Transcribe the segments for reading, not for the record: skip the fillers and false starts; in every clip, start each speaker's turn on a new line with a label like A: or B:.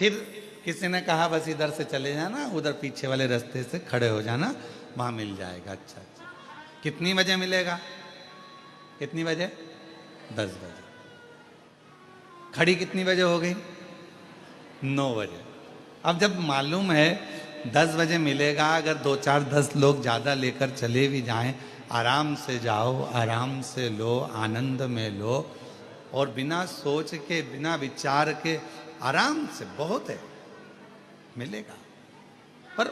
A: फिर किसी ने कहा बस इधर से चले जाना, उधर पीछे वाले रास्ते से खड़े हो जाना, वहां मिल जाएगा। अच्छा अच्छा, कितनी बजे मिलेगा? कितनी बजे? 10 बजे। खड़ी कितनी बजे हो गई? 9 बजे। अब जब मालूम है 10 बजे मिलेगा, अगर 2 4 10 लोग ज़्यादा लेकर चले भी जाएं, आराम से जाओ, आराम से लो, आनंद में लो, और बिना सोच के बिना विचार के आराम से, बहुत है, मिलेगा। पर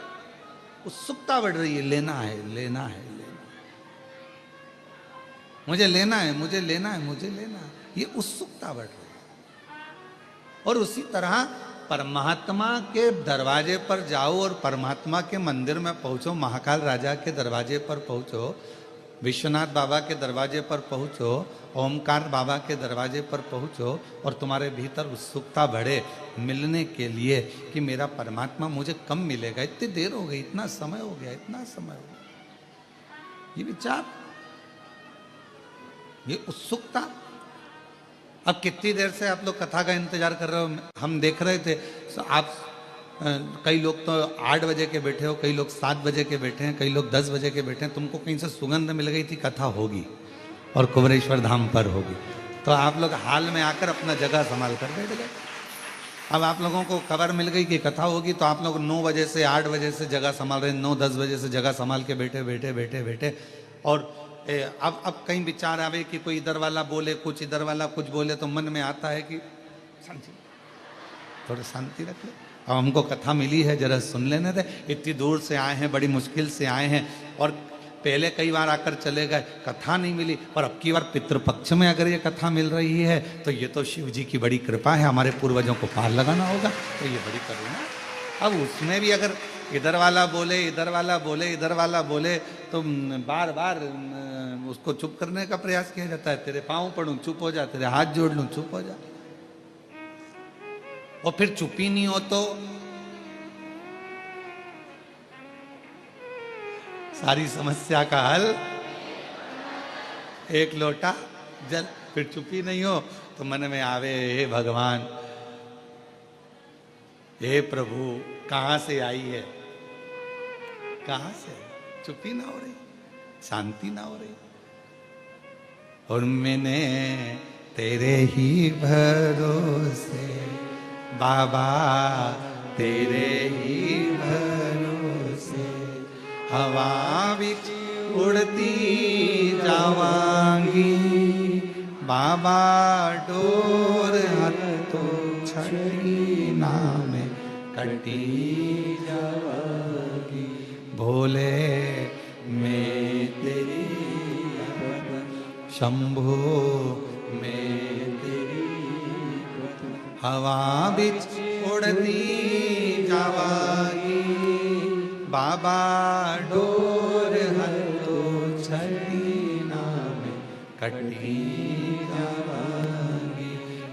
A: उत्सुकता बढ़ रही है, लेना है, लेना है, लेना, मुझे लेना है, मुझे लेना है, मुझे लेना है, ये उत्सुकता बढ़ रही है। और उसी तरह परमात्मा के दरवाजे पर जाओ और परमात्मा के मंदिर में पहुंचो, महाकाल राजा के दरवाजे पर पहुंचो, विश्वनाथ बाबा के दरवाजे पर पहुंचो, ओमकार बाबा के दरवाजे पर पहुंचो, और तुम्हारे भीतर उत्सुकता बढ़े मिलने के लिए कि मेरा परमात्मा मुझे कब मिलेगा, इतनी देर हो गई, इतना समय हो गया, इतना समय हो गया, ये विचार, ये उत्सुकता। अब कितनी देर से आप लोग कथा का इंतजार कर रहे हो? हम देख रहे थे, आप कई लोग तो 8 बजे के बैठे हो, कई लोग 7 बजे के बैठे हैं, कई लोग 10 बजे के बैठे हैं। तुमको कहीं से सुगंध मिल गई थी कथा होगी और कुबरेश्वर धाम पर होगी, तो आप लोग हाल में आकर अपना जगह संभाल कर बैठ गए। अब आप लोगों को खबर मिल गई कि कथा होगी, तो आप लोग 9 बजे से 8 बजे से जगह संभाल रहे हैं, 9 10 बजे से जगह संभाल के बैठे बैठे बैठे बैठे। और अब कहीं विचार आवे कि कोई इधर वाला बोले कुछ, इधर वाला कुछ बोले, तो मन में आता है कि शांति, थोड़ी शांति रख ले। अब हमको कथा मिली है, जरा सुन लेने दे, इतनी दूर से आए हैं, बड़ी मुश्किल से आए हैं, और पहले कई बार आकर चले गए, कथा नहीं मिली, पर अब की बार पितृपक्ष में अगर ये कथा मिल रही है तो ये तो शिव जी की बड़ी कृपा है, हमारे पूर्वजों को पार लगाना होगा, तो ये बड़ी करुणा। अब उसमें भी अगर इधर वाला बोले, इधर वाला बोले, इधर वाला बोले, तो बार बार उसको चुप करने का प्रयास किया जाता है। तेरे पाँव पड़ूं, चुप हो जा, तेरे हाथ जोड़ लूं, चुप हो जा। और फिर चुप ही नहीं हो तो सारी समस्या का हल एक लोटा जल। फिर चुप ही नहीं हो तो मन में आवे, हे भगवान, हे प्रभु, कहां से आई है, कहां से? चुप ही ना हो रही, शांति ना हो रही। और मैंने तेरे ही भरोसे बाबा, तेरे ही भरोसे हवा बिच उड़ती जावांगी, बाबा डोर हथों छड़ी नाम कटी जावांगी, भोले मैं तेरी शंभो मैं तेरी हवा बिच उड़ती जावागी, बाबा डोर हथो छड़ी नाम कटी जावागी,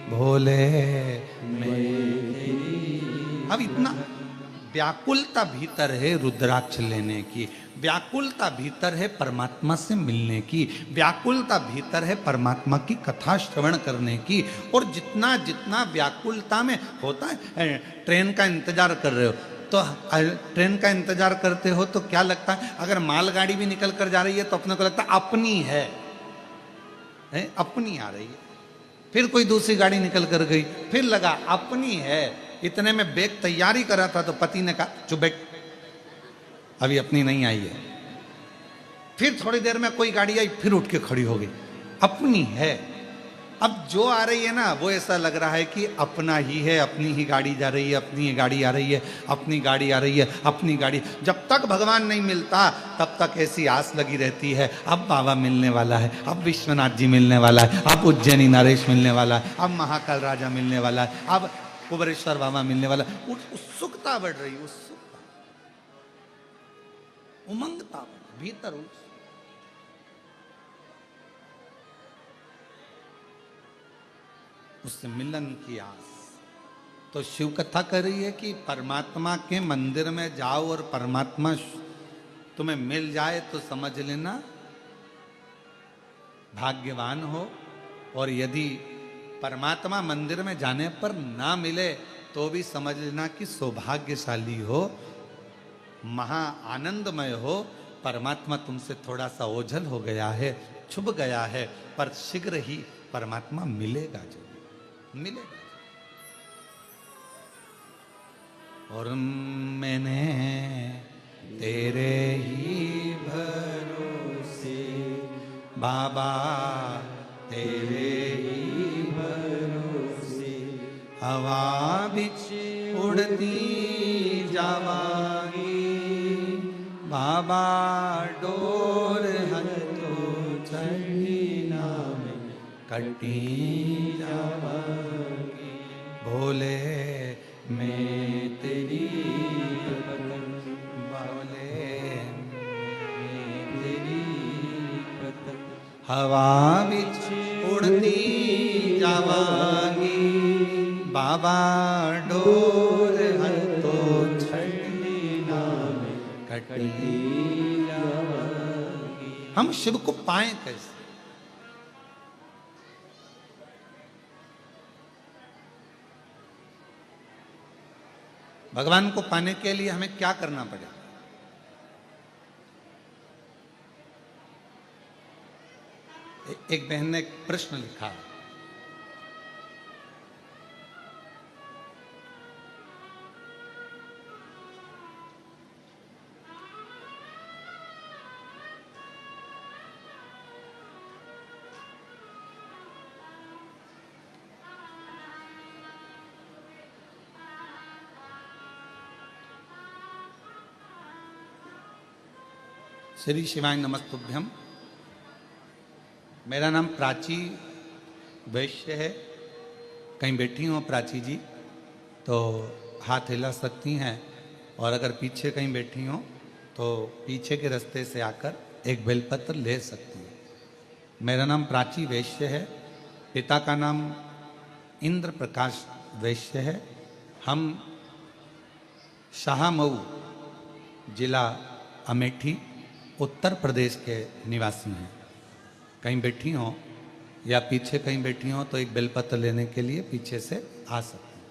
A: भोले मैं तेरी। अब इतना व्याकुलता भीतर है रुद्राक्ष लेने की, व्याकुलता भीतर है परमात्मा से मिलने की, व्याकुलता भीतर है परमात्मा की कथा श्रवण करने की। और जितना जितना व्याकुलता में होता है, ट्रेन का इंतजार कर रहे हो तो ट्रेन का इंतजार करते हो तो क्या लगता है, अगर मालगाड़ी भी निकल कर जा रही है तो अपने को लगता है अपनी है, अपनी आ रही है। फिर कोई दूसरी गाड़ी निकल कर गई, फिर लगा अपनी है। इतने में बैग तैयारी करा था तो पति ने कहा चुप बैठ, अभी अपनी नहीं आई है। फिर थोड़ी देर में कोई गाड़ी आई, फिर उठ के खड़ी हो गई, अपनी है। अब जो आ रही है ना वो ऐसा लग रहा है कि अपना ही है, अपनी ही गाड़ी जा रही है, अपनी ही गाड़ी आ रही है, अपनी गाड़ी आ रही है, अपनी गाड़ी। जब तक भगवान नहीं मिलता तब तक ऐसी आस लगी रहती है, अब बाबा मिलने वाला है, अब विश्वनाथ जी मिलने वाला है, अब उज्जैनी नरेश मिलने वाला है, अब महाकाल राजा मिलने वाला है, अब कुबरेश्वर बाबा मिलने वाला। उत्सुकता बढ़ रही, उत्सुकता, उमंगता भीतर, उससे मिलन की आस। तो शिव कथा कर रही है कि परमात्मा के मंदिर में जाओ और परमात्मा तुम्हें मिल जाए तो समझ लेना भाग्यवान हो, और यदि परमात्मा मंदिर में जाने पर ना मिले तो भी समझ लेना कि सौभाग्यशाली हो, महा आनंदमय हो। परमात्मा तुमसे थोड़ा सा ओझल हो गया है, छुप गया है, पर शीघ्र ही परमात्मा मिलेगा, जरूर मिलेगा। और मैंने तेरे ही भरोसे बाबा, तेरे ही भरोसे हवा बिच उड़ती जावागी बाबा, डोर हर तो चढ़ी नाम कटी जावागी। भोले मैं तेरी बोले तेरी हवा बिच उड़ती जावागी बाबा, डोर हर तो छड़ी नाम कटी जावागी। हम शिव को पाएं कैसे? भगवान को पाने के लिए हमें क्या करना पड़ेगा? एक बहन ने एक प्रश्न लिखा, श्री शिवाय नमस्तुभ्यम। मेरा नाम प्राची वैश्य है। कहीं बैठी हो प्राची जी तो हाथ हिला सकती हैं, और अगर पीछे कहीं बैठी हो तो पीछे के रास्ते से आकर एक बेलपत्र ले सकती हैं। मेरा नाम प्राची वैश्य है, पिता का नाम इंद्र प्रकाश वैश्य है। हम शाहमऊ जिला अमेठी उत्तर प्रदेश के निवासी हैं। कहीं बैठी हो या पीछे कहीं बैठी हो तो एक बेलपत्र लेने के लिए पीछे से आ सकते हैं।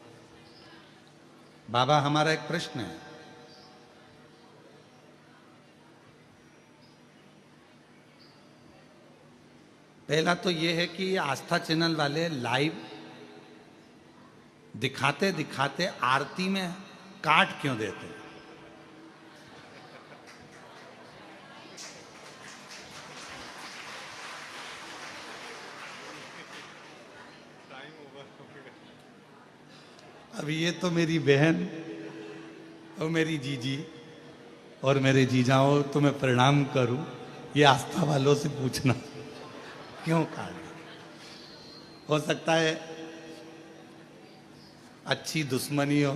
A: बाबा, हमारा एक प्रश्न है। पहला तो ये है कि ये आस्था चैनल वाले लाइव दिखाते दिखाते आरती में काट क्यों देते? अब ये तो मेरी बहन और मेरी जीजी और मेरे जीजाओं, तो मैं प्रणाम करूं, ये आस्था वालों से पूछना क्यों काट। हो सकता है अच्छी दुश्मनी हो,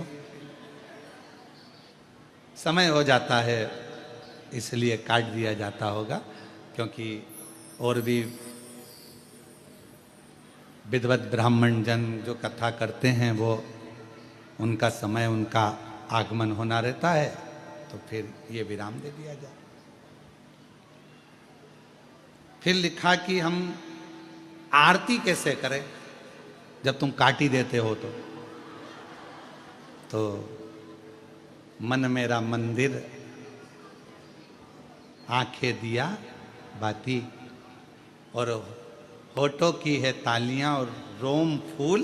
A: समय हो जाता है इसलिए काट दिया जाता होगा, क्योंकि और भी विद्वत ब्राह्मण जन जो कथा करते हैं वो उनका समय, उनका आगमन होना रहता है, तो फिर ये विराम दे दिया जाए। फिर लिखा कि हम आरती कैसे करें जब तुम काटी देते हो तो मन मेरा मंदिर, आंखें दिया बाती, और होठों की है तालियां और रोम फूल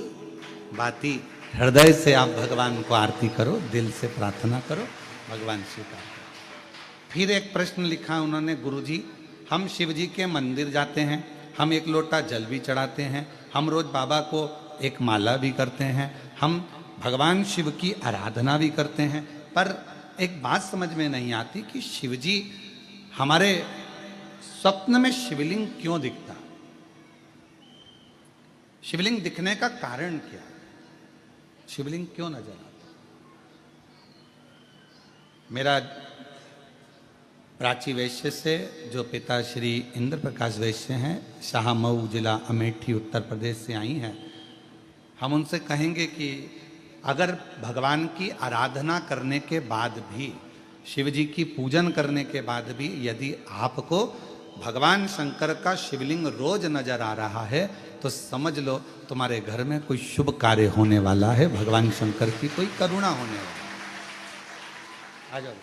A: बाती। हृदय से आप भगवान को आरती करो, दिल से प्रार्थना करो, भगवान स्वीकार करो। फिर एक प्रश्न लिखा उन्होंने, गुरुजी हम शिव जी के मंदिर जाते हैं, हम एक लोटा जल भी चढ़ाते हैं, हम रोज बाबा को एक माला भी करते हैं, हम भगवान शिव की आराधना भी करते हैं, पर एक बात समझ में नहीं आती कि शिव जी हमारे स्वप्न में शिवलिंग क्यों दिखता? शिवलिंग दिखने का कारण क्या? शिवलिंग क्यों नजर आता? मेरा प्राची वैश्य से जो पिता श्री इंद्र प्रकाश वैश्य हैं, शाहमऊ जिला अमेठी उत्तर प्रदेश से आई हैं, हम उनसे कहेंगे कि अगर भगवान की आराधना करने के बाद भी, शिव जी की पूजन करने के बाद भी यदि आपको भगवान शंकर का शिवलिंग रोज नजर आ रहा है तो समझ लो तुम्हारे घर में कोई शुभ कार्य होने वाला है, भगवान शंकर की कोई करुणा होने वाली है। आ जाओ।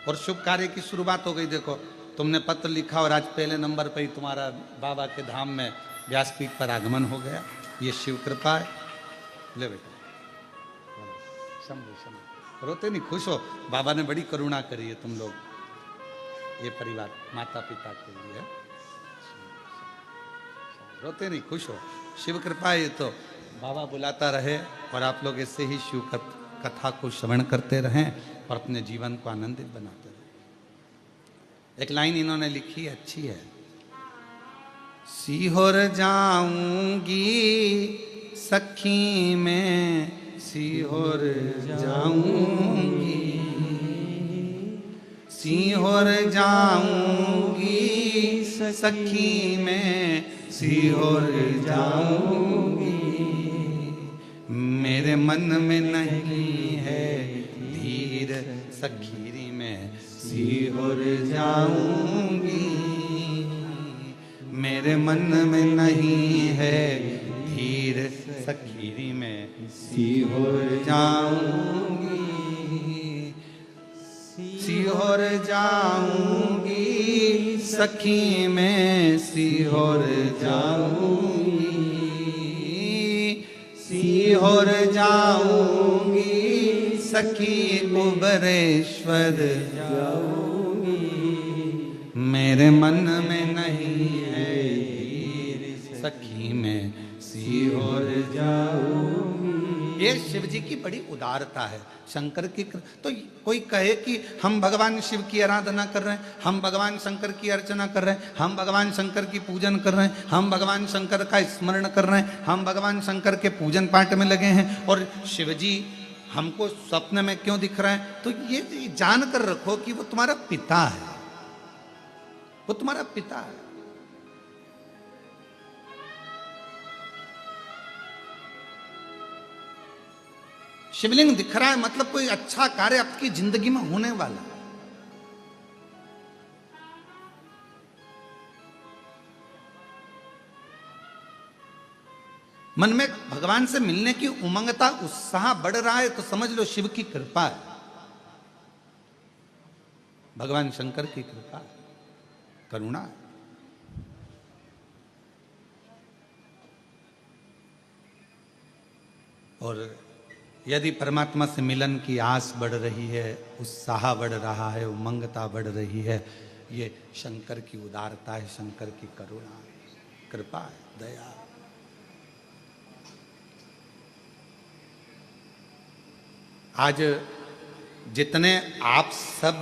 A: और शुभ कार्य की शुरुआत हो गई। देखो तुमने पत्र लिखा और आज पहले नंबर पर ही तुम्हारा बाबा के धाम में व्यासपीठ पर आगमन हो गया। ये शिव कृपा है। ले बेटा शंभु शंभु, रोते नहीं, खुश हो, बाबा ने बड़ी करुणा करी है तुम लोग, ये परिवार माता पिता के लिए। रोते नहीं, खुश हो, शिव कृपा है। ये तो बाबा बुलाता रहे और आप लोग ऐसे ही शिव कथा को श्रवण करते रहें और अपने जीवन को आनंदित बनाते रहें। एक लाइन इन्होंने लिखी अच्छी है, सीहोर जाऊंगी सखी में, सीहोर जाऊंगी, सीहोर जाऊंगी सखी में, सीहोर जाऊंगी, मेरे मन में नहीं है धीर सखीरी में, सीहोर जाऊंगी, मेरे मन में नहीं है धीर सखीरी में, सीहोर जाऊंगी, सीहोर जाऊंगी सखी में, सीहोर जाऊंगी, सीहोर जाऊंगी सखी कुबरेश्वर जाऊंगी, मेरे मन में नहीं है धीर सखी में, सीहोर जाऊंगी। ये शिव जी की बड़ी उदारता है, शंकर की। तो कोई कहे कि हम भगवान शिव की आराधना कर रहे हैं, हम भगवान शंकर की अर्चना कर रहे हैं, हम भगवान शंकर की पूजन कर रहे हैं, हम भगवान शंकर का स्मरण कर रहे हैं, हम भगवान शंकर के पूजन पाठ में लगे हैं और शिव जी हमको स्वप्न में क्यों दिख रहे हैं? तो ये जान कर रखो कि वो तुम्हारा पिता है, वो तुम्हारा पिता है। शिवलिंग दिख रहा है मतलब कोई अच्छा कार्य आपकी जिंदगी में होने वाला है। मन में भगवान से मिलने की उमंगता, उत्साह बढ़ रहा है तो समझ लो शिव की कृपा है, भगवान शंकर की कृपा है, करुणा है। और यदि परमात्मा से मिलन की आस बढ़ रही है, उत्साह बढ़ रहा है, उमंगता बढ़ रही है, ये शंकर की उदारता है, शंकर की करुणा है, कृपा है, दया। आज जितने आप सब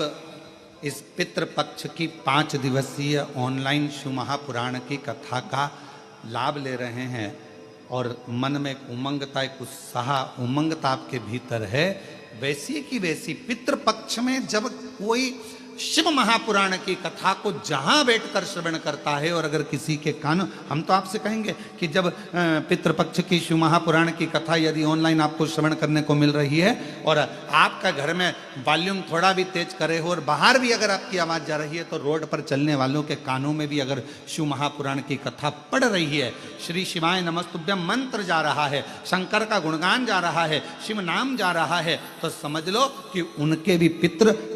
A: इस पितृपक्ष की 5 दिवसीय ऑनलाइन शिव महापुराण की कथा का लाभ ले रहे हैं और मन में एक उमंगता, एक उत्साह, उमंगता आपके भीतर है, वैसी की वैसी पितृपक्ष में जब कोई शिव महापुराण की कथा को जहां बैठकर श्रवण करता है और अगर किसी के कान, हम तो आपसे कहेंगे कि जब पितृपक्ष की शिव महापुराण की कथा यदि ऑनलाइन आपको श्रवण करने को मिल रही है और आपका घर में वॉल्यूम थोड़ा भी तेज करे हो और बाहर भी अगर आपकी आवाज जा रही है तो रोड पर चलने वालों के कानों में भी अगर शिव महापुराण की कथा पढ़ रही है, श्री शिवाय नमस्तुभ्यम मंत्र जा रहा है, शंकर का गुणगान जा रहा है, शिव नाम जा रहा है, तो समझ लो कि उनके भी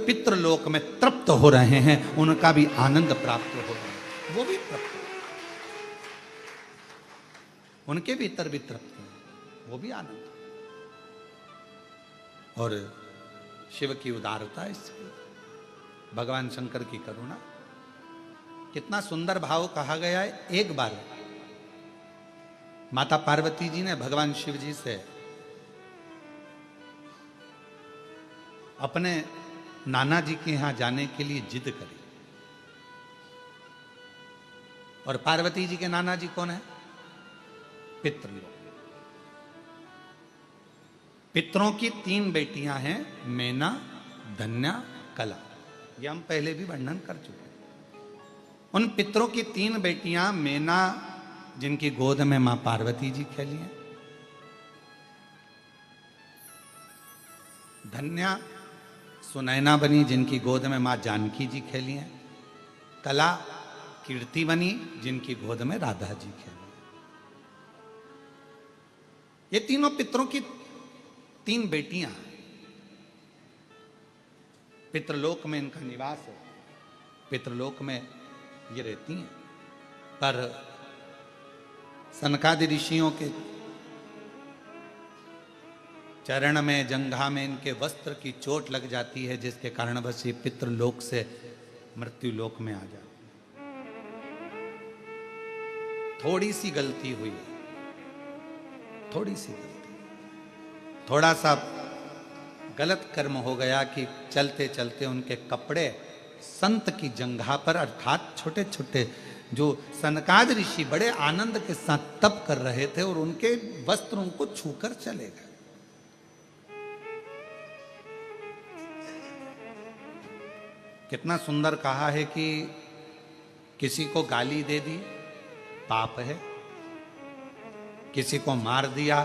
A: पितृलोक में तृप्त हो रहे हैं, उनका भी आनंद प्राप्त हो रहा है, वो भी तृप्त, उनके भीतर भी तृप्त है, वो भी आनंद। और शिव की उदारता इसकी, भगवान शंकर की करुणा, कितना सुंदर भाव कहा गया है। एक बार माता पार्वती जी ने भगवान शिव जी से अपने नाना जी के यहां जाने के लिए जिद करी। और पार्वती जी के नाना जी कौन है? पितृलोक। पितरों की 3 बेटियां हैं, मैना, धन्या, कला। ये हम पहले भी वर्णन कर चुके हैं। उन पितरों की 3 बेटियां, मैना जिनकी गोद में मां पार्वती जी खेली हैं, धन्या सुनैना बनी जिनकी गोद में माँ जानकी जी खेली हैं। कला कीर्ति बनी जिनकी गोद में राधा जी खेली। ये तीनों पितरों की 3 बेटियां हैं। पितृलोक में इनका निवास है, पितृलोक में ये रहती हैं। पर सनकादि ऋषियों के चरण में, जंघा में इनके वस्त्र की चोट लग जाती है, जिसके कारण बस ये पितृलोक से मृत्यु लोक में आ जाती है। थोड़ी सी गलती हुई, थोड़ी सी गलती, थोड़ा सा गलत कर्म हो गया कि चलते चलते उनके कपड़े संत की जंघा पर, अर्थात छोटे छोटे जो सनकाद ऋषि बड़े आनंद के साथ तप कर रहे थे और उनके वस्त्रों को छूकर चले गए। कितना सुंदर कहा है कि किसी को गाली दे दी पाप है, किसी को मार दिया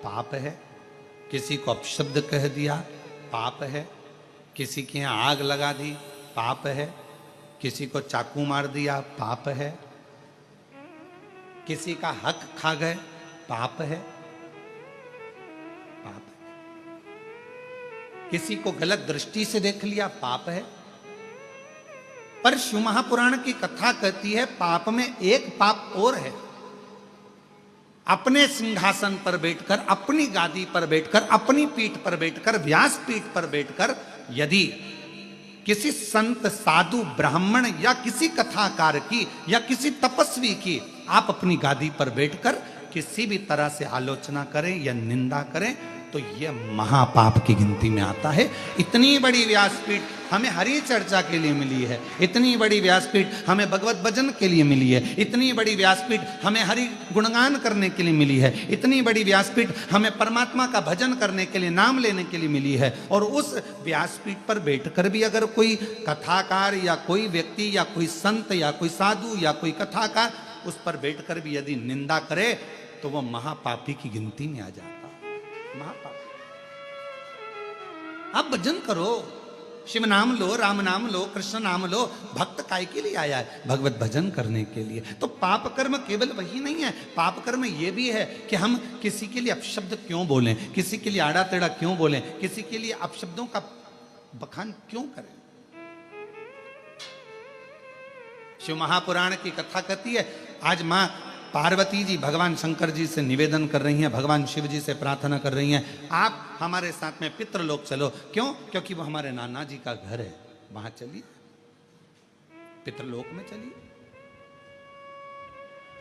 A: पाप है, किसी को अपशब्द कह दिया पाप है, किसी के यहाँ आग लगा दी पाप है, किसी को चाकू मार दिया पाप है, किसी का हक खा गए पाप है, पाप है, किसी को गलत दृष्टि से देख लिया पाप है। पर शिव महापुराण की कथा कहती है पाप में एक पाप और है। अपने सिंहासन पर बैठकर, अपनी गादी पर बैठकर, अपनी पीठ पर बैठकर, व्यास पीठ पर बैठकर यदि किसी संत, साधु, ब्राह्मण या किसी कथाकार की या किसी तपस्वी की आप अपनी गादी पर बैठकर किसी भी तरह से आलोचना करें या निंदा करें तो यह महापाप की गिनती में आता है। इतनी बड़ी व्यासपीठ हमें हरि चर्चा के लिए मिली है, इतनी बड़ी व्यासपीठ हमें भगवत भजन के लिए मिली है, इतनी बड़ी व्यासपीठ हमें हरि गुणगान करने के लिए मिली है, इतनी बड़ी व्यासपीठ हमें परमात्मा का भजन करने के लिए, नाम लेने के लिए मिली है। और उस व्यासपीठ पर बैठकर भी अगर कोई कथाकार या कोई व्यक्ति या कोई संत या कोई साधु या कोई कथाकार उस पर बैठकर भी यदि निंदा करे तो वह महापापी की गिनती में आ जाता है। महापाप। आप भजन करो, शिव नाम लो, राम नाम लो, कृष्ण नाम लो। भक्त काय के लिए आया है? भगवत भजन करने के लिए। तो पाप कर्म केवल वही नहीं है, पाप कर्म ये भी है कि हम किसी के लिए अपशब्द क्यों बोलें, किसी के लिए आड़ा टेढ़ा क्यों बोलें, किसी के लिए अपशब्दों का बखान क्यों करें। शिव महापुराण की कथा कहती है, आज मां पार्वती जी भगवान शंकर जी से निवेदन कर रही हैं, भगवान शिव जी से प्रार्थना कर रही हैं, आप हमारे साथ में पितृलोक चलो। क्यों? क्योंकि वो हमारे नाना जी का घर है, वहां चलिए, पितृलोक में चलिए।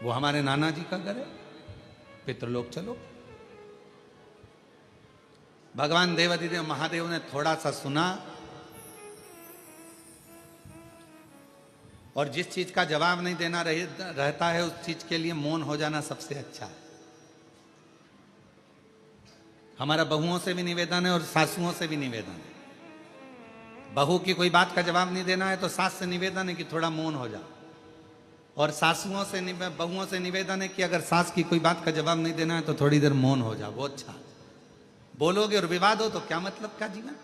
A: वो हमारे नाना जी का घर है, पितृलोक चलो। भगवान देवाधिदेव महादेव ने थोड़ा सा सुना और जिस चीज का जवाब नहीं देना रहता है उस चीज के लिए मौन हो जाना सबसे अच्छा है। हमारा बहुओं से भी निवेदन है और सासुओं से भी निवेदन है। बहू की कोई बात का जवाब नहीं देना है तो सास से निवेदन है कि थोड़ा मौन हो जाओ, और सासुओं से बहुओं से निवेदन है कि अगर सास की कोई बात का जवाब नहीं देना है तो थोड़ी देर मौन हो जाओ। वो अच्छा, बोलोगे और विवाद हो तो क्या मतलब का जीवन,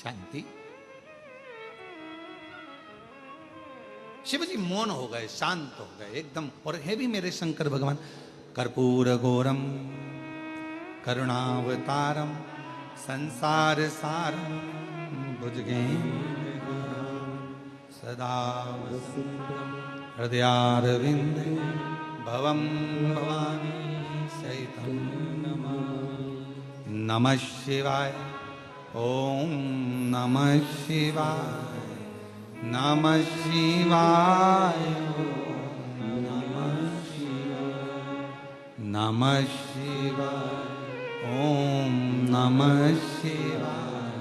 A: शांति। शिव जी मौन हो गए, शांत हो गए एकदम। और है भी मेरे शंकर भगवान, कर्पूर गौरम करुणावतारम संसार सारम भुजगेन्द्र सदा हृदयारविंदे भवम भवानी सहितं नमः शिवाय। ओम नमः शिवाय, नमः शिवाय, नमः शिवाय, ओम नमः शिवाय,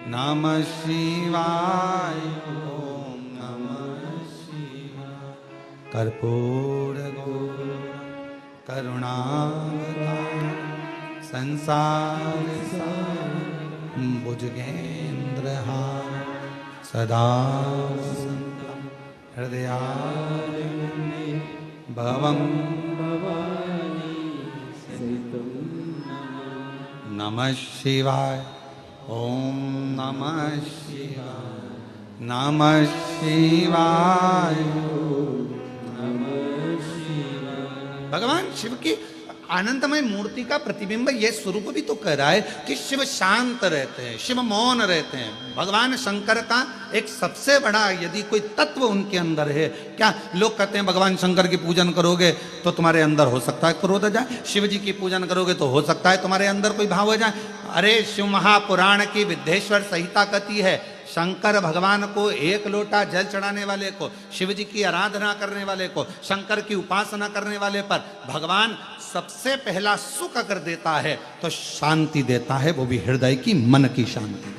A: नमः शिवाय, ओम नमः शिवाय। कर्पूर गौरम करुणावतारम संसार सारम भुजगेन्द्रहारम सदा हृदयारविंदे भवम भवानी सहितं नमः शिवाय। ओम नमः शिवाय, नमः शिवाय। भगवान शिव की आनंदमय मूर्ति का प्रतिबिंब यह स्वरूप भी तो कह रहा है कि शिव शांत रहते हैं, शिव मौन रहते हैं। भगवान शंकर का एक सबसे बड़ा यदि कोई तत्व उनके अंदर है, क्या लोग कहते हैं भगवान शंकर की पूजन करोगे तो तुम्हारे अंदर हो सकता है क्रोध आ जाए, शिव जी की पूजन करोगे तो हो सकता है तुम्हारे अंदर कोई भाव आ जाए। अरे शिव महापुराण की विद्येश्वर संहिता कहती है, शंकर भगवान को एक लोटा जल चढ़ाने वाले को, शिव जी की आराधना करने वाले को, शंकर की उपासना करने वाले पर भगवान सबसे पहला सुख अगर देता है तो शांति देता है, वो भी हृदय की, मन की शांति,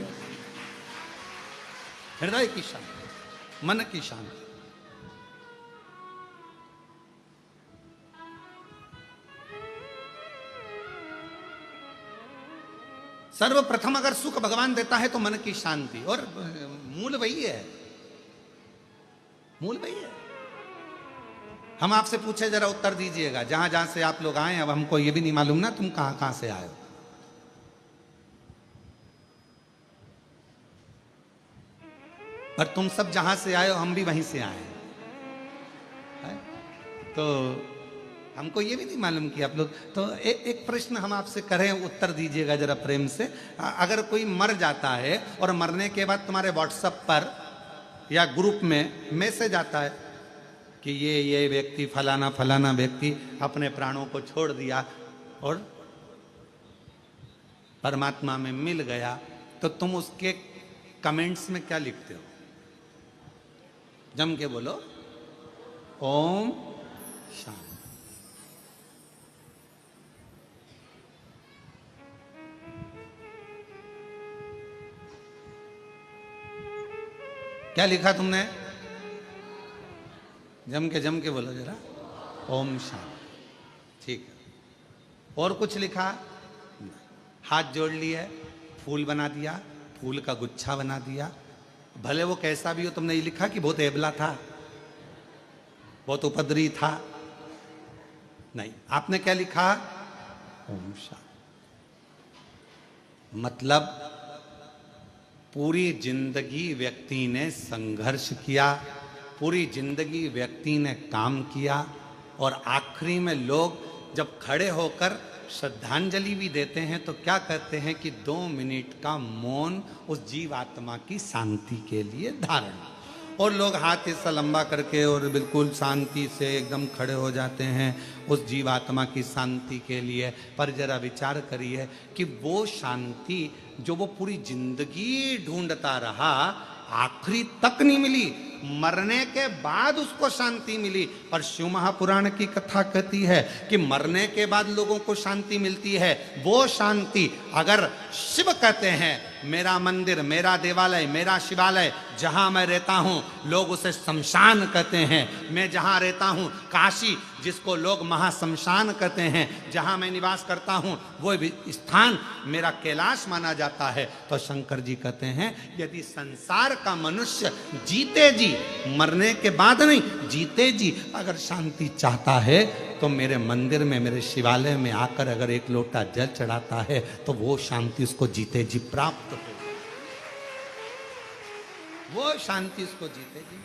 A: हृदय की शांति, मन की शांति। सर्वप्रथम अगर सुख भगवान देता है तो मन की शांति, और मूल वही है, मूल वही है। हम आपसे पूछे, जरा उत्तर दीजिएगा, जहां जहां से आप लोग आए, अब हमको ये भी नहीं मालूम ना तुम कहां कहां से आए हो। पर तुम सब जहां से आए हो हम भी वहीं से आए हैं, तो हमको ये भी नहीं मालूम कि आप लोग, तो एक प्रश्न हम आपसे करें, उत्तर दीजिएगा जरा प्रेम से। अगर कोई मर जाता है और मरने के बाद तुम्हारे व्हाट्सएप पर या ग्रुप में मैसेज आता है कि ये व्यक्ति फलाना फलाना व्यक्ति अपने प्राणों को छोड़ दिया और परमात्मा में मिल गया, तो तुम उसके कमेंट्स में क्या लिखते हो? जम के बोलो, ओम शांति। क्या लिखा तुमने? जम के बोलो जरा, ओम शांति। ठीक है, और कुछ लिखा? हाथ जोड़ लिए, फूल बना दिया, फूल का गुच्छा बना दिया, भले वो कैसा भी हो। तुमने ये लिखा कि बहुत एबला था, बहुत उपद्रवी था? नहीं, आपने क्या लिखा? ओम शांति। मतलब पूरी जिंदगी व्यक्ति ने संघर्ष किया, पूरी जिंदगी व्यक्ति ने काम किया, और आखिरी में लोग जब खड़े होकर श्रद्धांजलि भी देते हैं तो क्या कहते हैं कि 2 मिनट का मौन उस जीवात्मा की शांति के लिए धारण, और लोग हाथ ऐसा लंबा करके और बिल्कुल शांति से एकदम खड़े हो जाते हैं उस जीवात्मा की शांति के लिए। पर जरा विचार करिए कि वो शांति जो वो पूरी जिंदगी ढूंढता रहा, आखिरी तक नहीं मिली, मरने के बाद उसको शांति मिली। पर शिव महापुराण की कथा कहती है कि मरने के बाद लोगों को शांति मिलती है। वो शांति अगर शिव कहते हैं, मेरा मंदिर, मेरा देवालय, मेरा शिवालय जहां मैं रहता हूं, लोग उसे शमशान कहते हैं। मैं जहां रहता हूं, काशी, जिसको लोग महाशमशान कहते हैं, जहां मैं निवास करता हूं, वो स्थान मेरा कैलाश माना जाता है। तो शंकर जी कहते हैं, यदि संसार का मनुष्य जीते जी, मरने के बाद नहीं, जीते जी अगर शांति चाहता है तो मेरे मंदिर में, मेरे शिवालय में आकर अगर एक लोटा जल चढ़ाता है तो वो शांति उसको जीते जी प्राप्त हो, वो शांति उसको जीते जी।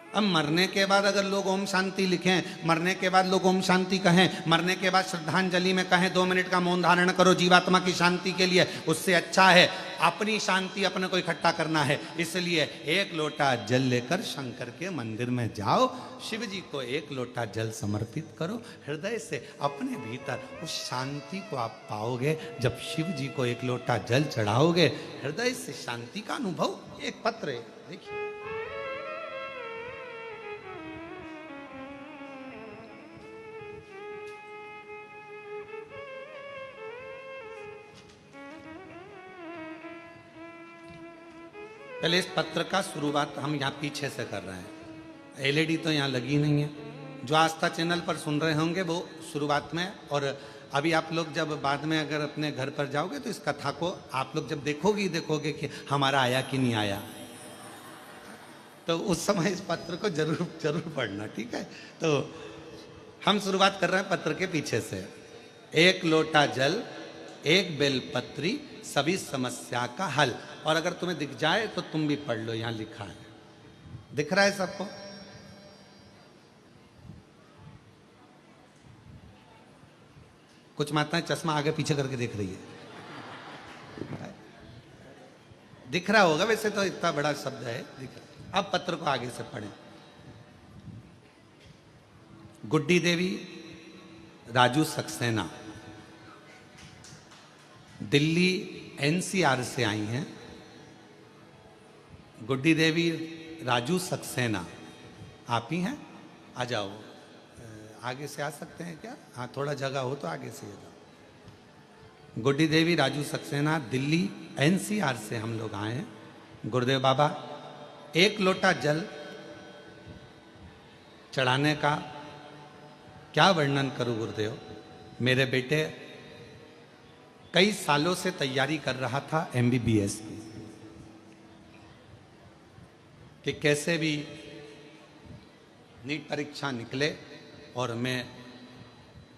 A: अब मरने के बाद अगर लोग ओम शांति लिखें, मरने के बाद लोग ओम शांति कहें, मरने के बाद श्रद्धांजलि में कहें 2 मिनट का मौन धारण करो जीवात्मा की शांति के लिए, उससे अच्छा है अपनी शांति अपने को इकट्ठा करना है। इसलिए 1 लोटा जल लेकर शंकर के मंदिर में जाओ, शिव जी को 1 लोटा जल समर्पित करो, हृदय से अपने भीतर उस शांति को आप पाओगे। जब शिव जी को 1 लोटा जल चढ़ाओगे, हृदय से शांति का अनुभव। एक पत्र है, देखिए, पहले इस पत्र का शुरुआत हम यहाँ पीछे से कर रहे हैं। एलईडी तो यहाँ लगी नहीं है। जो आस्था चैनल पर सुन रहे होंगे वो शुरुआत में, और अभी आप लोग जब बाद में अगर अपने घर पर जाओगे तो इस कथा को आप लोग जब देखोगे कि हमारा आया कि नहीं आया, तो उस समय इस पत्र को जरूर पढ़ना, ठीक है। तो हम शुरुआत कर रहे हैं पत्र के पीछे से। 1 लोटा जल, 1 बेलपत्री, सभी समस्या का हल। और अगर तुम्हें दिख जाए तो तुम भी पढ़ लो, यहां लिखा है। दिख रहा है सबको? कुछ माताएं चश्मा आगे पीछे करके देख रही है। दिख रहा होगा, वैसे तो इतना बड़ा शब्द है, दिख रहा। अब पत्र को आगे से पढ़ें। गुड्डी देवी राजू सक्सेना दिल्ली एनसीआर से आई हैं। गुड्डी देवी राजू सक्सेना, आप ही हैं? आ जाओ, आगे से आ सकते हैं क्या? हाँ, थोड़ा जगह हो तो आगे से आ जाओ। गुड्डी देवी राजू सक्सेना दिल्ली एनसीआर से हम लोग आए हैं। गुरुदेव बाबा, एक लोटा जल चढ़ाने का क्या वर्णन करूं गुरुदेव। मेरे बेटे कई सालों से तैयारी कर रहा था एमबीबीएस की, कि कैसे भी नीट परीक्षा निकले और मैं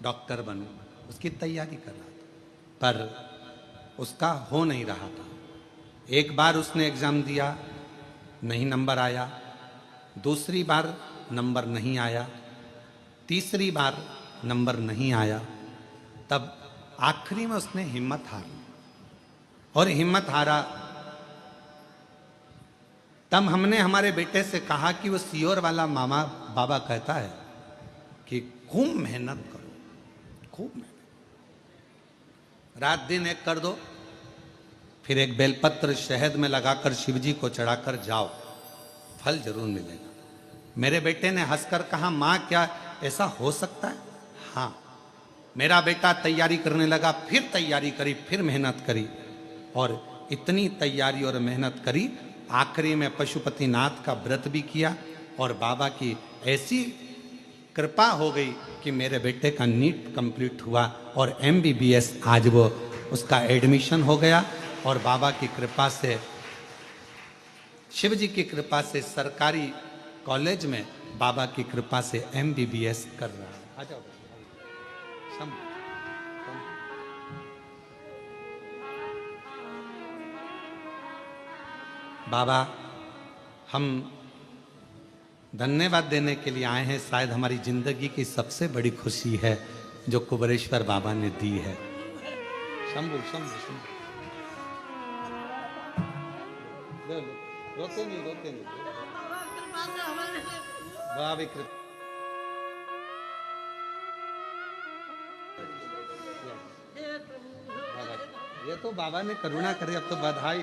A: डॉक्टर बनूं, उसकी तैयारी कर रहा था, पर उसका हो नहीं रहा था। एक बार उसने एग्जाम दिया, नहीं नंबर आया। दूसरी बार नंबर नहीं आया। तीसरी बार नंबर नहीं आया। तब आखिरी में उसने हिम्मत हारी, और हिम्मत हारा तब हमने हमारे बेटे से कहा कि वो सीओर वाला मामा बाबा कहता है कि खूब मेहनत करो, खूब मेहनत, रात दिन एक कर दो, फिर एक बेलपत्र शहद में लगाकर शिवजी को चढ़ाकर जाओ, फल जरूर मिलेगा। मेरे बेटे ने हंसकर कहा, माँ क्या ऐसा हो सकता है? हाँ। मेरा बेटा तैयारी करने लगा, फिर तैयारी करी, फिर मेहनत करी, और इतनी तैयारी और मेहनत करी, आखिरी में पशुपतिनाथ का व्रत भी किया, और बाबा की ऐसी कृपा हो गई कि मेरे बेटे का नीट कंप्लीट हुआ और एमबीबीएस आज वो उसका एडमिशन हो गया, और बाबा की कृपा से, शिव जी की कृपा से सरकारी कॉलेज में बाबा की कृपा से एमबीबीएस कर रहा है। आ जाओ सम। बाबा, हम धन्यवाद देने के लिए आए हैं। शायद हमारी जिंदगी की सबसे बड़ी खुशी है जो कुबेरेश्वर बाबा ने दी है। शंभु शंभु शंभु, रोते नहीं, रोते नहीं, बाबा कृपा। ये तो बाबा ने करुणा करे, अब तो बधाई।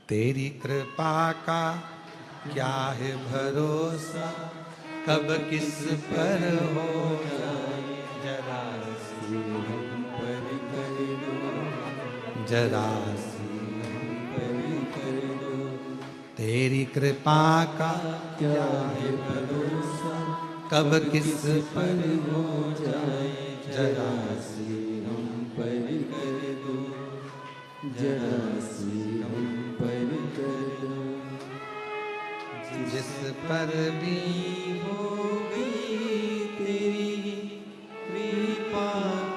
A: तेरी कृपा का क्या है भरोसा, कब किस पर हो जरा सी हम पर कर दो, जरा सी हम पर कर दो। तेरी कृपा का क्या है भरोसा, कब किस पर हो जाए जरा सी हम पर कर दो, जरा सी हम पर कर दो। जिस पर भी हो गई तेरी कृपा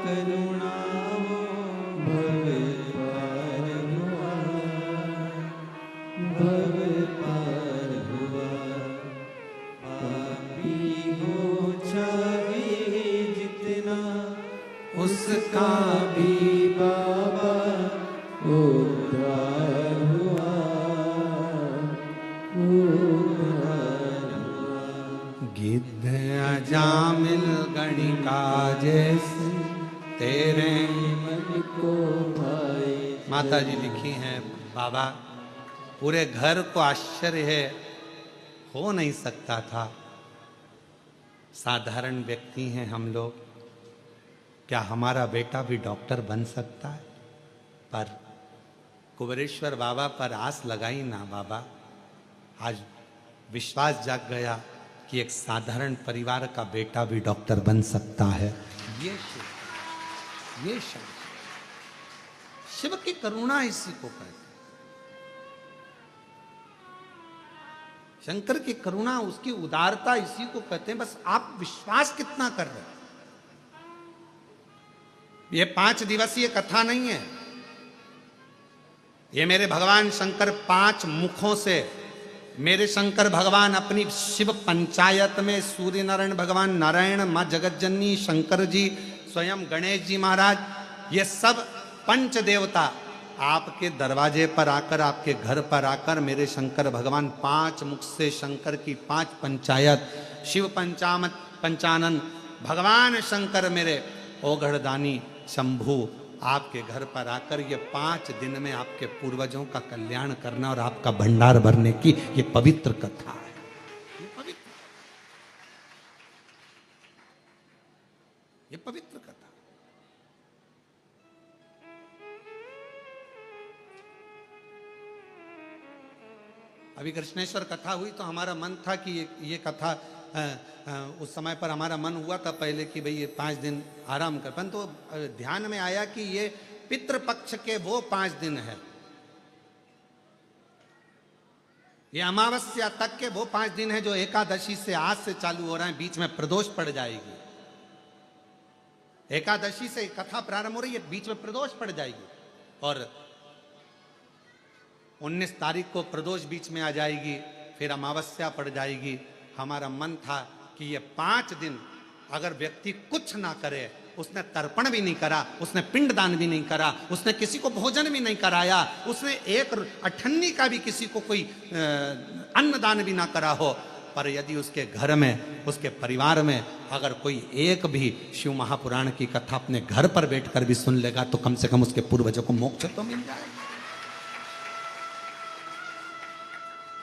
A: करुणा, वो भव पार हुआ, भव पार हुआ। पापी हो चाहे जितना, उसका भी बाबा उद्धार हुआ, उद्धार हुआ। गिद्ध अजामिल गणिका जैसे तेरे मन को भाए। माता जी लिखी हैं, बाबा पूरे घर को आश्चर्य है, हो नहीं सकता था, साधारण व्यक्ति हैं हम लोग, क्या हमारा बेटा भी डॉक्टर बन सकता है? पर कुबेरेश्वर बाबा पर आस लगाई ना बाबा, आज विश्वास जाग गया कि एक साधारण परिवार का बेटा भी डॉक्टर बन सकता है। ये शिव की करुणा इसी को कहते हैं। शंकर की करुणा, उसकी उदारता, इसी को कहते हैं। बस आप विश्वास कितना कर रहे हो। ये 5 दिवसीय कथा नहीं है, ये मेरे भगवान शंकर 5 मुखों से, मेरे शंकर भगवान अपनी शिव पंचायत में सूर्य नारायण भगवान, नारायण, माँ जगतजननी, शंकर जी, स्वयं गणेश जी महाराज, ये सब पंच देवता आपके दरवाजे पर आकर, आपके घर पर आकर, मेरे शंकर भगवान 5 मुख से शंकर की 5 पंचायत, शिव पंचानन भगवान शंकर मेरे ओघड़दानी शंभु आपके घर पर आकर ये 5 दिन में आपके पूर्वजों का कल्याण करना और आपका भंडार भरने की ये पवित्र कथा है। ये पवित्र कथा। अभी कृष्णेश्वर कथा हुई तो हमारा मन था कि ये कथा उस समय पर हमारा मन हुआ था पहले कि भाई ये 5 दिन आराम कर, परंतु तो ध्यान में आया कि ये पितृपक्ष के वो 5 दिन है, ये अमावस्या तक के वो 5 दिन है जो एकादशी से आज से चालू हो रहे हैं। बीच में प्रदोष पड़ जाएगी, एकादशी से कथा प्रारंभ हो रही है, बीच में प्रदोष पड़ जाएगी और 19 तारीख को प्रदोष बीच में आ जाएगी, फिर अमावस्या पड़ जाएगी। हमारा मन था कि ये 5 दिन अगर व्यक्ति कुछ ना करे, उसने तर्पण भी नहीं करा, उसने पिंडदान भी नहीं करा, उसने किसी को भोजन भी नहीं कराया, उसने एक अठन्नी का भी किसी को कोई अन्नदान भी ना करा हो, पर यदि उसके घर में, उसके परिवार में अगर कोई एक भी शिव महापुराण की कथा अपने घर पर बैठकर भी सुन लेगा तो कम से कम उसके पूर्वजों को मोक्ष तो मिल जाएगा।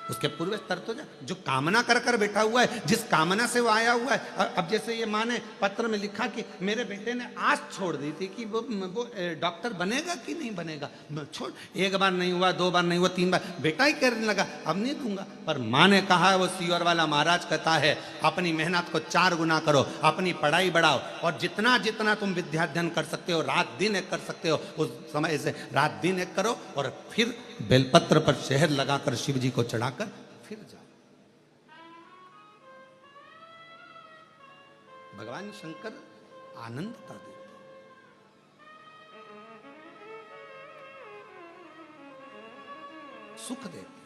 A: उसके पूर्वज तर तो जो कामना कर कर बैठा हुआ है, जिस कामना से वो आया हुआ है। अब जैसे ये माँ ने पत्र में लिखा कि मेरे बेटे ने आस छोड़ दी थी कि वो डॉक्टर बनेगा कि नहीं बनेगा, छोड़, 1 बार नहीं हुआ, 2 बार नहीं हुआ, 3 बार, बेटा ही कहने लगा अब नहीं दूंगा। पर माँ ने कहा, वो सीवर वाला महाराज कहता है, अपनी मेहनत को 4 गुना करो, अपनी पढ़ाई बढ़ाओ और जितना जितना तुम विद्याध्ययन कर सकते हो, रात दिन एक कर सकते हो, उस समय से रात दिन एक करो और फिर बेलपत्र पर शहद लगाकर शिव जी को चढ़ाकर फिर जाओ। भगवान शंकर आनंदता देते, सुख देते।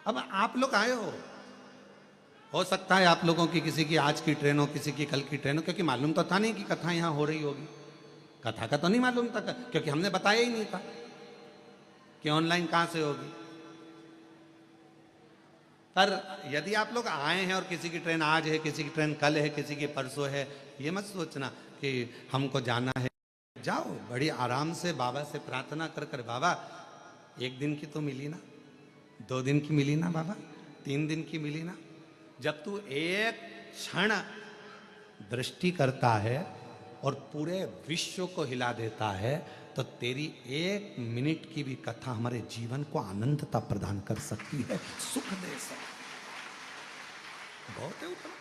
A: अब आप लोग आए हो सकता है आप लोगों की किसी की आज की ट्रेन हो, किसी की कल की ट्रेन हो, क्योंकि मालूम तो था नहीं कि कथा यहां हो रही होगी। कथा का तो नहीं मालूम था, क्योंकि हमने बताया ही नहीं था कि ऑनलाइन कहां से होगी। पर यदि आप लोग आए हैं और किसी की ट्रेन आज है, किसी की ट्रेन कल है, किसी की परसों है, ये मत सोचना कि हमको जाना है। जाओ बड़ी आराम से बाबा से प्रार्थना कर कर, बाबा 1 दिन की तो मिली ना, 2 दिन की मिली ना बाबा, 3 दिन की मिली ना। जब तू एक क्षण दृष्टि करता है और पूरे विश्व को हिला देता है तो तेरी 1 मिनट की भी कथा हमारे जीवन को आनंदता प्रदान कर सकती है, सुख दे सकती है। बहुत है उतना।